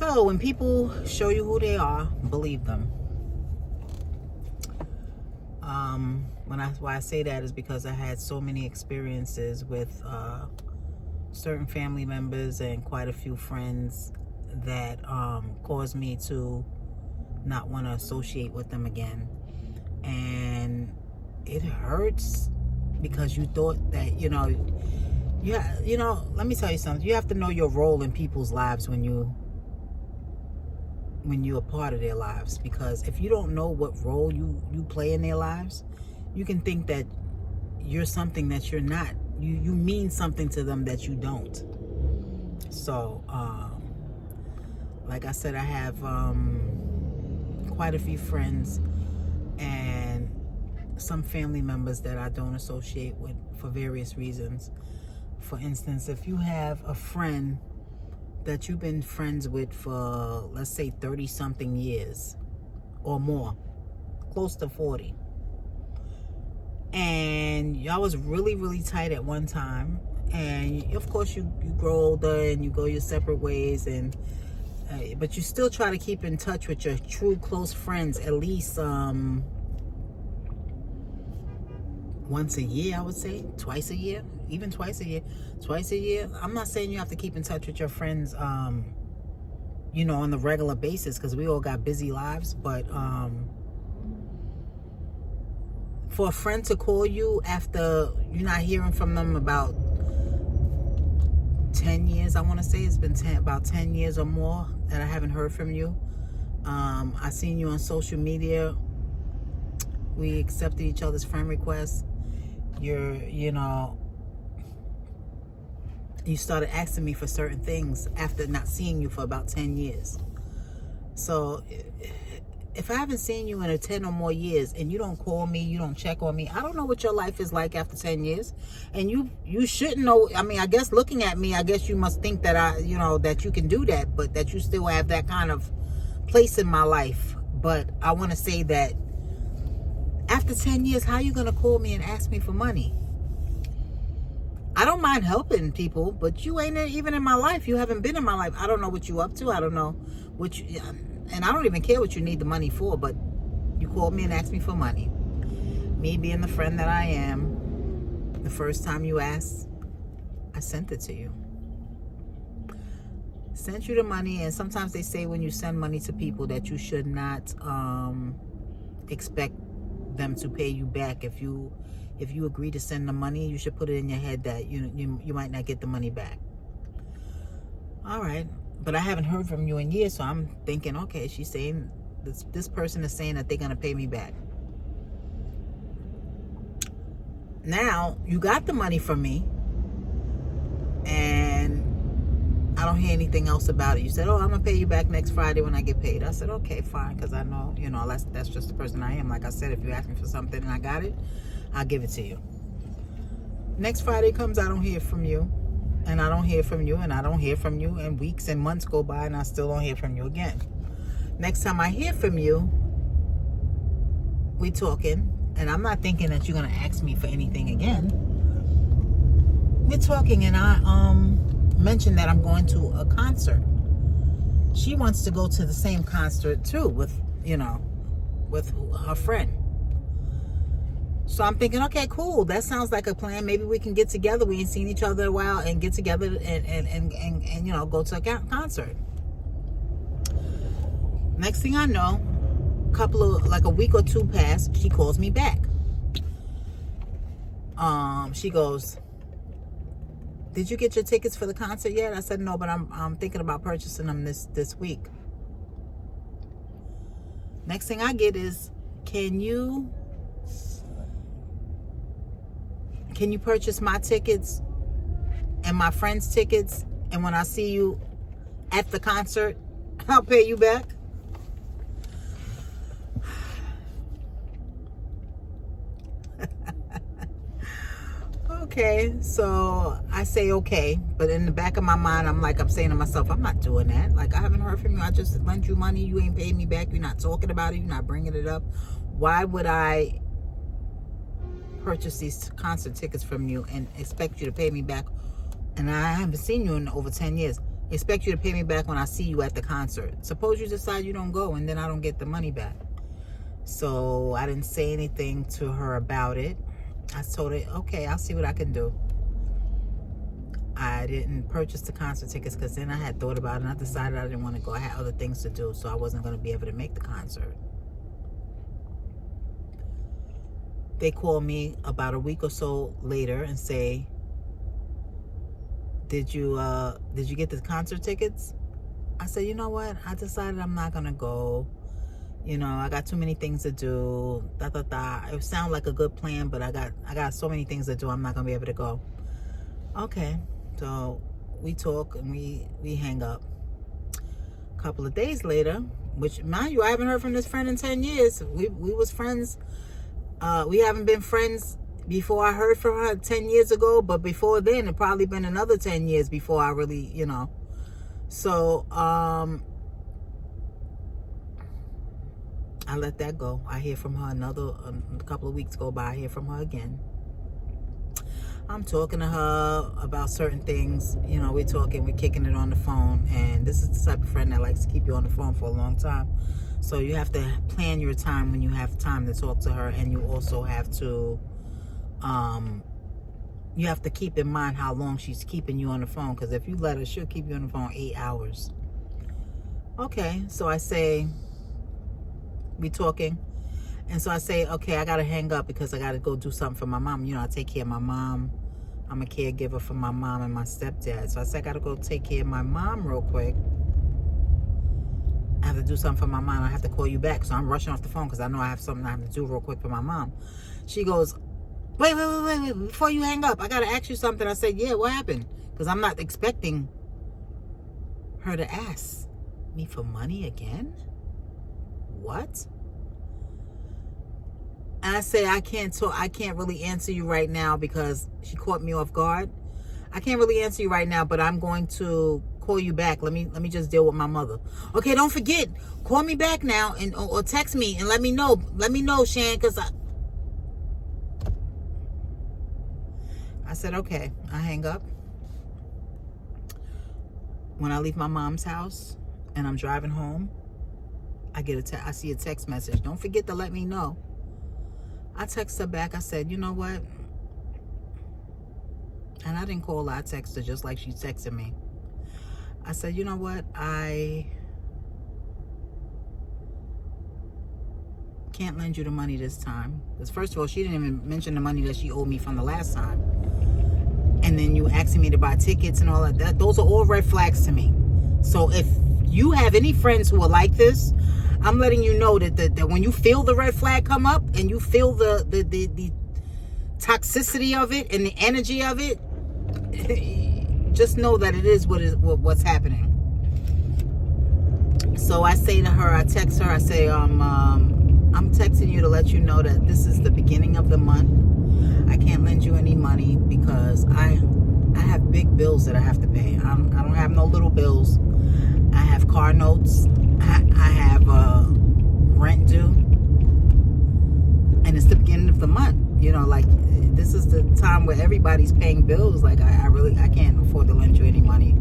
So when people show you who they are, believe them. Why I say that is because I had so many experiences with certain family members and quite a few friends that caused me to not want to associate with them again. And it hurts because you thought that, let me tell you something. You have to know your role in people's lives when you're a part of their lives, because if you don't know what role you play in their lives, you can think that you're something that you're not. You mean something to them that you don't. So like I said, I have quite a few friends and some family members that I don't associate with for various reasons. For instance, if you have a friend that you've been friends with for, let's say, 30 something years or more, close to 40, and y'all was really, really tight at one time, and of course you grow older and you go your separate ways, and but you still try to keep in touch with your true close friends at least once a year, I would say, twice a year, even twice a year. I'm not saying you have to keep in touch with your friends, on the regular basis, because we all got busy lives. But for a friend to call you after you're not hearing from them about 10 years, I want to say it's been about 10 years or more that I haven't heard from you. I seen you on social media. We accepted each other's friend requests. You started asking me for certain things after not seeing you for about 10 years. So if I haven't seen you in 10 or more years and you don't call me, you don't check on me, I don't know what your life is like after 10 years. And you shouldn't know. I mean, I guess looking at me, I guess you must think that that you can do that, but that you still have that kind of place in my life. But I want to say that after 10 years, how are you going to call me and ask me for money? I don't mind helping people, but you ain't even in my life. You haven't been in my life. I don't know what you up to. I don't know what you, and I don't even care what you need the money for, but you called me and asked me for money. Me being the friend that I am, the first time you asked, I sent it to you. Sent you the money, and sometimes they say when you send money to people that you should not expect them to pay you back. If you agree to send the money, you should put it in your head that you might not get the money back. All right, but I haven't heard from you in years, so I'm thinking, okay, she's saying this person is saying that they're gonna pay me back. Now you got the money from me, and I don't hear anything else about it. You said, "Oh, I'm gonna pay you back next Friday when I get paid." I said, "Okay, fine," because I know, that's just the person I am. Like I said, if you ask me for something and I got it, I'll give it to you. Next Friday comes, I don't hear from you, and I don't hear from you, and I don't hear from you, and weeks and months go by, and I still don't hear from you again. Next time I hear from you, we talking, and I'm not thinking that you're gonna ask me for anything again. We're talking, and I mentioned that I'm going to a concert. She wants to go to the same concert too with her friend. So I'm thinking, okay, cool. That sounds like a plan. Maybe we can get together. We ain't seen each other in a while, and get together and go to a concert. Next thing I know, a week or two passed. She calls me back. She goes, "Did you get your tickets for the concert yet?" I said, "No, but I'm thinking about purchasing them this week." Next thing I get is, can you purchase my tickets and my friends' tickets, and when I see you at the concert, I'll pay you back? Okay, so I say okay, but in the back of my mind, I'm saying to myself, I'm not doing that. Like, I haven't heard from you. I just lent you money. You ain't paid me back. You're not talking about it. You're not bringing it up. Why would I purchase these concert tickets from you and expect you to pay me back? And I haven't seen you in over 10 years. Expect you to pay me back when I see you at the concert. Suppose you decide you don't go and then I don't get the money back. So I didn't say anything to her about it. I told her, okay, I'll see what I can do. I didn't purchase the concert tickets because then I had thought about it and I decided I didn't want to go. I had other things to do, so I wasn't going to be able to make the concert. They called me about a week or so later and say, did you get the concert tickets? I said, you know what? I decided I'm not going to go. You know, I got too many things to do. It sounded like a good plan, but I got so many things to do. I'm not going to be able to go. Okay. So we talk and we hang up. A couple of days later, which mind you, I haven't heard from this friend in 10 years. We was friends. We haven't been friends before I heard from her 10 years ago, but before then it probably been another 10 years before I really, you know. So I let that go. I hear from her a couple of weeks go by. I hear from her again. I'm talking to her about certain things. You know, we're talking, we're kicking it on the phone. And this is the type of friend that likes to keep you on the phone for a long time. So you have to plan your time when you have time to talk to her. And you also have to, keep in mind how long she's keeping you on the phone. Because if you let her, she'll keep you on the phone 8 hours. Okay, so I say, we talking. And so I say, okay, I got to hang up because I got to go do something for my mom. You know, I take care of my mom. I'm a caregiver for my mom and my stepdad. So I said, I got to go take care of my mom real quick. I have to do something for my mom. I have to call you back. So I'm rushing off the phone because I know I have something I have to do real quick for my mom. She goes, wait. Before you hang up, I got to ask you something. I said, yeah, what happened? Because I'm not expecting her to ask me for money again. What? And I say, I can't really answer you right now because she caught me off guard. I can't really answer you right now, but I'm going to call you back. Let me just deal with my mother. Okay, don't forget. Call me back now and or text me and let me know. Let me know, Shan, because I said, okay. I hang up. When I leave my mom's house and I'm driving home, I see a text message. Don't forget to let me know. I text her back. I said, you know what? And I didn't call her. I texted her just like she texted me. I said, you know what? I can't lend you the money this time. Because first of all, she didn't even mention the money that she owed me from the last time. And then you asking me to buy tickets and all of that. Those are all red flags to me. So if you have any friends who are like this, I'm letting you know that when you feel the red flag come up and you feel the toxicity of it and the energy of it, just know that it is what's happening. So I say to her, I text her, I say, I'm texting you to let you know that this is the beginning of the month. I can't lend you any money because I have big bills that I have to pay. I don't have no little bills. I have car notes. I have rent due, and it's the beginning of the month. You know, like this is the time where everybody's paying bills. Like I can't afford to lend you any money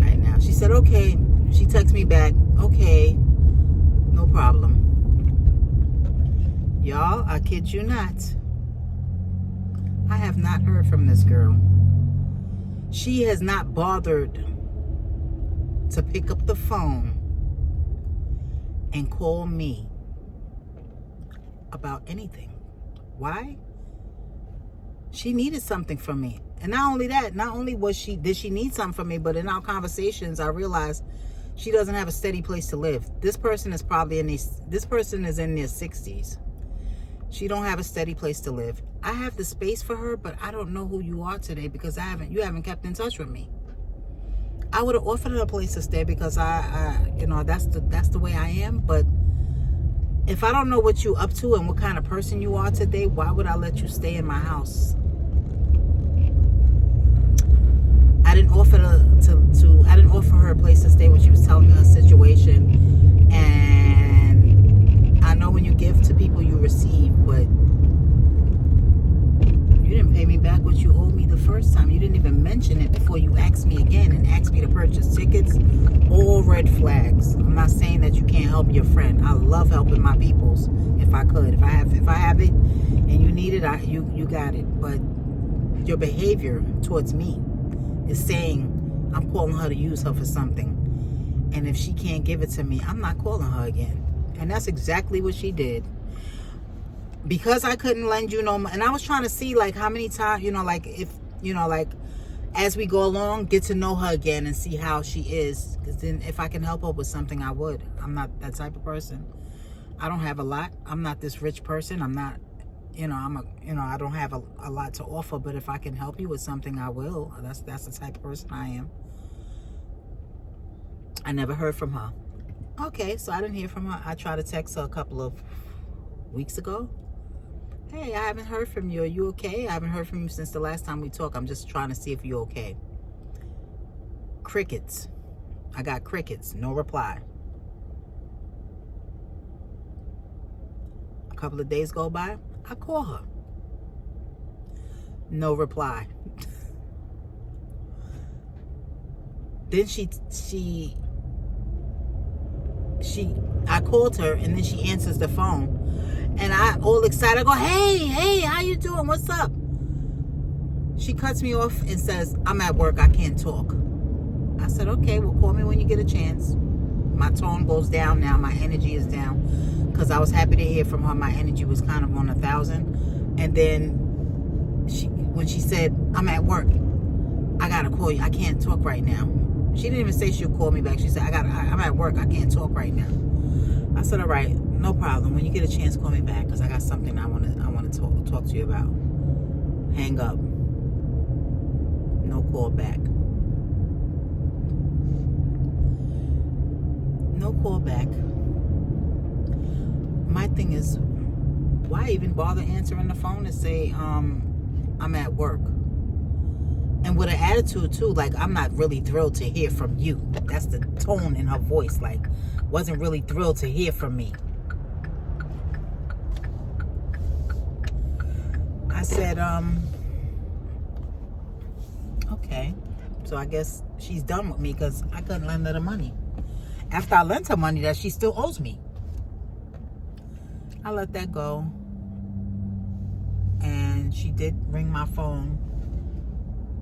right now. She said, okay. She texted me back, okay, no problem. Y'all, I kid you not. I have not heard from this girl. She has not bothered to pick up the phone and call me about anything. Why? She needed something from me. And not only that, not only did she need something from me, but in our conversations, I realized she doesn't have a steady place to live. This person is in their 60s. She don't have a steady place to live. I have the space for her, but I don't know who you are today because you haven't kept in touch with me. I would have offered her a place to stay because that's the way I am. But if I don't know what you up to and what kind of person you are today, why would I let you stay in my house? I didn't offer her a place to stay when she was telling me her situation. And I know when you give to people, you receive, but you didn't pay me back what you owed me the first time. You didn't even mention it before you asked me again and asked me to purchase tickets. flags. I'm not saying that you can't help your friend. I love helping my peoples if I could. If I have it and you need it, you got it. But your behavior towards me is saying I'm calling her to use her for something. And if she can't give it to me, I'm not calling her again. And that's exactly what she did. Because I couldn't lend you no money. And I was trying to see, like, how many times, like, if, like, as we go along, get to know her again and see how she is. Because then if I can help her with something, I would. I'm not that type of person. I don't have a lot. I'm not this rich person. I'm not, I don't have a lot to offer. But if I can help you with something, I will. That's the type of person I am. I never heard from her. Okay, so I didn't hear from her. I tried to text her a couple of weeks ago. Hey, I haven't heard from you. Are you okay? I haven't heard from you since the last time we talked. I'm just trying to see if you're okay. Crickets. I got crickets. No reply. A couple of days go by. I call her. No reply. Then I called her, and then she answers the phone. And I, all excited, I go, hey, how you doing? What's up? She cuts me off and says, I'm at work. I can't talk. I said, okay, well, call me when you get a chance. My tone goes down now. My energy is down. Because I was happy to hear from her. My energy was kind of on 1,000. And then when she said, I'm at work, I got to call you. I can't talk right now. She didn't even say she'll call me back. She said, I'm at work. I can't talk right now. I said, all right, no problem. When you get a chance, call me back because I got something I want to talk to you about. Hang up. No call back. No call back. My thing is, why even bother answering the phone and say, I'm at work? And with an attitude too, like, I'm not really thrilled to hear from you. That's the tone in her voice. Like, wasn't really thrilled to hear from me. I said, okay. So I guess she's done with me because I couldn't lend her the money. After I lent her money that she still owes me. I let that go. And she did ring my phone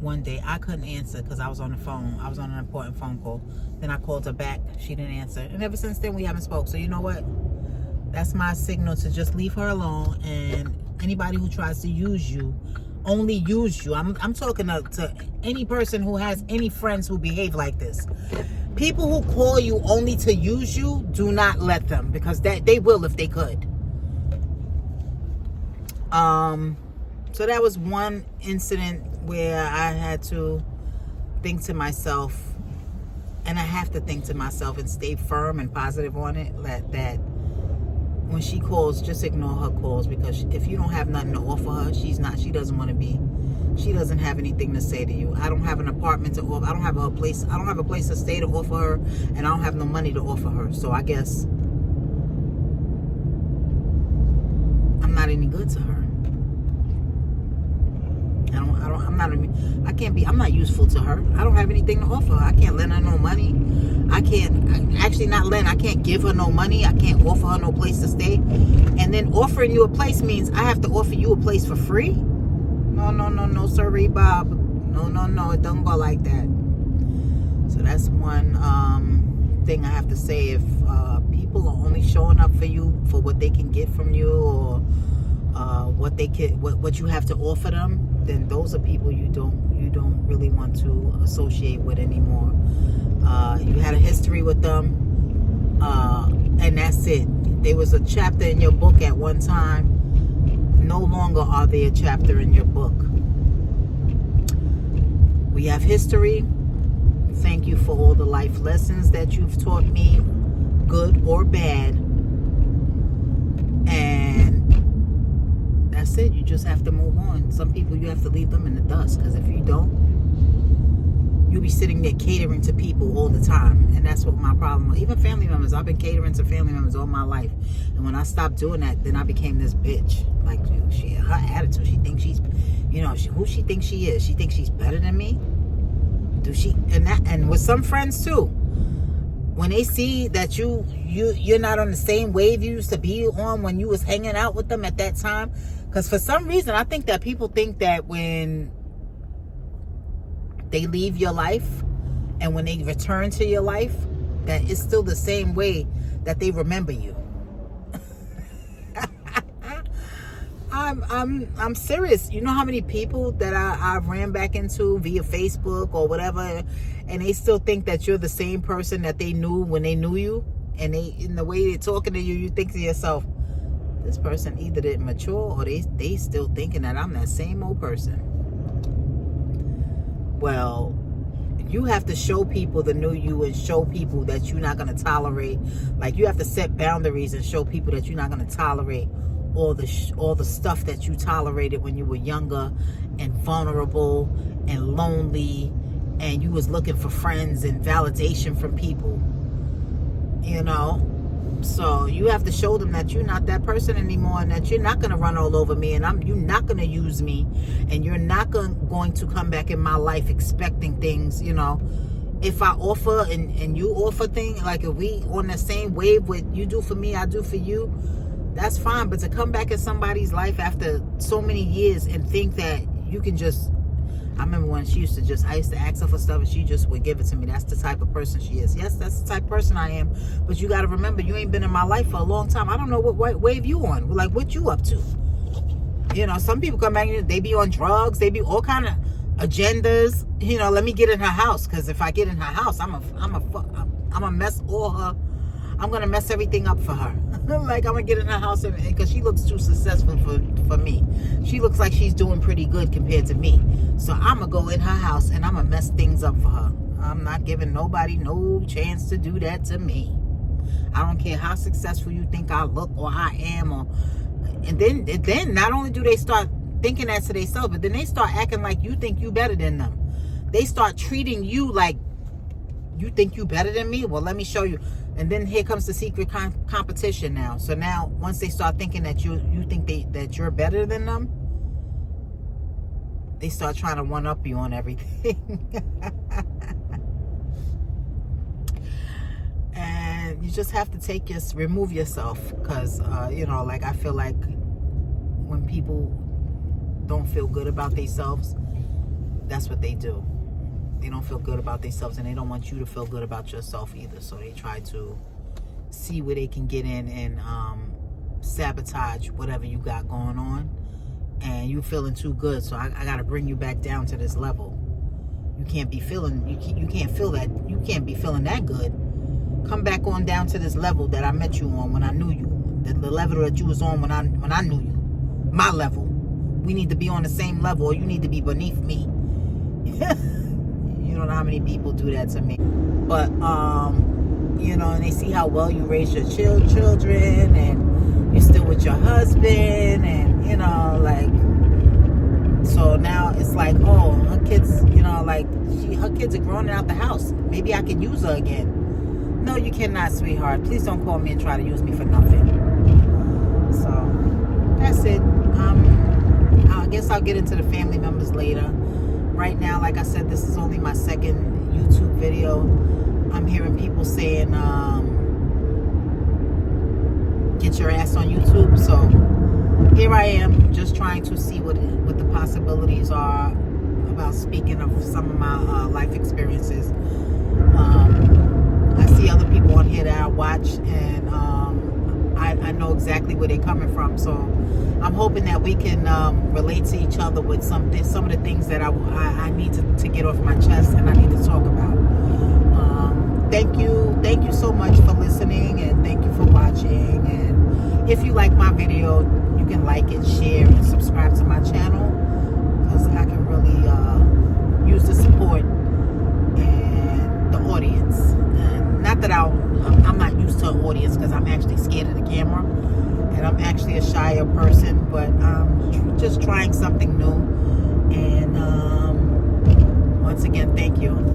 one day. I couldn't answer because I was on the phone. I was on an important phone call. Then I called her back. She didn't answer. And ever since then, we haven't spoke. So you know what? That's my signal to just leave her alone. And anybody who tries to use you, only use you. I'm talking to any person who has any friends who behave like this. People who call you only to use you, do not let them. Because they will if they could. So that was one incident where I had to think to myself, and I have to think to myself and stay firm and positive on it, that when she calls, just ignore her calls, because if you don't have nothing to offer her, she doesn't want to be, she doesn't have anything to say to you. I don't have an apartment to offer, I don't have a place to stay to offer her, and I don't have no money to offer her. So I guess I'm not any good to her. I'm not useful to her. I don't have anything to offer her. I can't lend her no money. I can't give her no money. I can't offer her no place to stay. And then offering you a place means I have to offer you a place for free? No, sorry, Bob. No, it don't go like that. So that's one thing I have to say. If people are only showing up for you for what they can get from you, or what you have to offer them, then those are people you don't really want to associate with anymore. You had a history with them, and that's it. There was a chapter in your book at one time. No longer are they a chapter in your book. We have history. Thank you for all the life lessons that you've taught me, good or bad. And that's it. You just have to move on. Some people, you have to leave them in the dust, because if you don't, you'll be sitting there catering to people all the time. And that's what my problem was. Even family members. I've been catering to family members all my life. And when I stopped doing that, then I became this bitch. Like, her attitude, she thinks she's, who she thinks she is. She thinks she's better than me. And with some friends too. when they see that you're not on the same wave you used to be on when you was hanging out with them at that time. Because for some reason, I think that people think that when they leave your life and when they return to your life, that it's still the same way that they remember you. I'm serious. You know how many people that I ran back into via Facebook or whatever, and they still think that you're the same person that they knew when they knew you, and they, in the way they're talking to you, you think to yourself, this person either didn't mature or they still thinking that I'm that same old person. Well, you have to show people the new you and show people that you're not going to tolerate. Like, you have to set boundaries and show people that you're not going to tolerate all the stuff that you tolerated when you were younger and vulnerable and lonely, and you was looking for friends and validation from people, you know. So you have to show them that you're not that person anymore, and that you're not going to run all over me, and you're not going to use me, and you're not going to come back in my life expecting things, you know. If I offer and you offer things, like if we on the same wave with you do for me, I do for you, that's fine. But to come back in somebody's life after so many years and think that you can just, I remember when I used to ask her for stuff and she just would give it to me. That's the type of person she is. Yes, that's the type of person I am. But you got to remember, you ain't been in my life for a long time. I don't know what wave you on. Like, what you up to? You know, some people come back and they be on drugs. They be all kind of agendas. You know, let me get in her house, because if I get in her house, I'm a mess all her. I'm gonna mess everything up for her. Like, I'm gonna get in her house, because she looks too successful for me. She looks like she's doing pretty good compared to me. So I'm gonna go in her house and I'm gonna mess things up for her. I'm not giving nobody no chance to do that to me. I don't care how successful you think I look or I am, and then not only do they start thinking that to themselves, but then they start acting like you think you better than them. They start treating you like you think you better than me. Well, let me show you. And then here comes the secret competition now. So now, once they start thinking that you think that you're better than them, they start trying to one up you on everything. And you just have to remove yourself, because you know, like, I feel like when people don't feel good about themselves, that's what they do. They don't feel good about themselves, and they don't want you to feel good about yourself either. So they try to see where they can get in and sabotage whatever you got going on, and you feeling too good. So I got to bring you back down to this level. You can't be feeling, you can't feel that, you can't be feeling that good. Come back on down to this level that I met you on when I knew you, the level that you was on when I knew you, my level. We need to be on the same level, or you need to be beneath me. You don't know how many people do that to me. But you know, and they see how well you raise your children, and you're still with your husband, and you know, like, so now it's like, oh, her kids, you know, like, her kids are growing out the house. Maybe I can use her again. No, you cannot, sweetheart. Please don't call me and try to use me for nothing. So that's it. I guess I'll get into the family members later. Right now, like I said, this is only my second YouTube video. I'm hearing people saying, get your ass on YouTube. So here I am, just trying to see what the possibilities are about speaking of some of my life experiences. I see other people on here that I watch, and I know exactly where they're coming from. So I'm hoping that we can relate to each other with some of the things that I need to get off my chest and I need to talk about. Thank you so much for listening, and thank you for watching. And if you like my video, you can like it, share, and subscribe to my channel, because I can really use the support and the audience. And not that I'm not used to an audience, because I'm actually scared of the camera, and I'm actually a shyer person, but I'm just trying something new. And once again, thank you.